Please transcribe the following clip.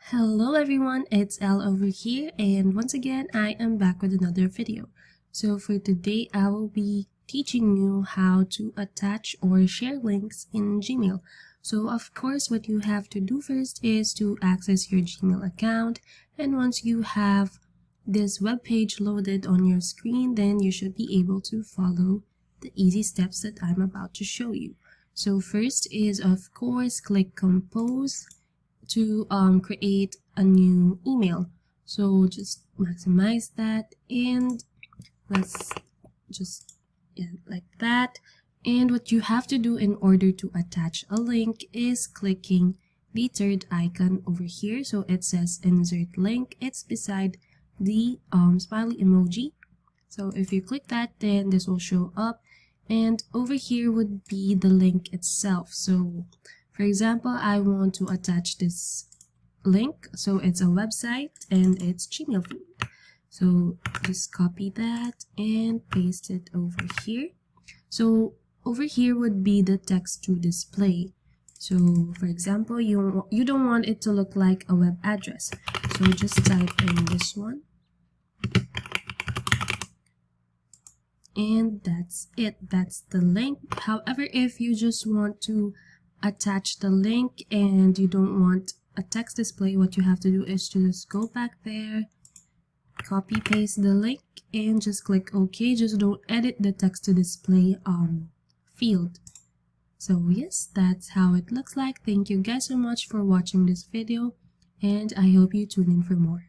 Hello everyone, it's Elle over here, and once again I am back with another video. So for today I will be teaching you how to attach or share links in Gmail. So of course what you have to do first is to access your Gmail account, and once you have this web page loaded on your screen, then you should be able to follow the easy steps that I'm about to show you. So first is of course click compose to create a new email. So just maximize that and let's just like that. And what you have to do in order to attach a link is clicking the third icon over here. So it says insert link. It's beside the smiley emoji. So if you click that, then this will show up, and over here would be the link itself. So for example, I want to attach this link. So it's a website and it's gmailfiend. So just copy that and paste it over here. So over here would be the text to display. So for example, you don't want it to look like a web address. So just type in this one. And that's it. That's the link. However, if you just want to attach the link and you don't want a text display, what you have to do is to just go back there, copy paste the link, and just click OK. Just don't edit the text to display field. So yes, that's how it looks like. Thank you guys so much for watching this video, and I hope you tune in for more.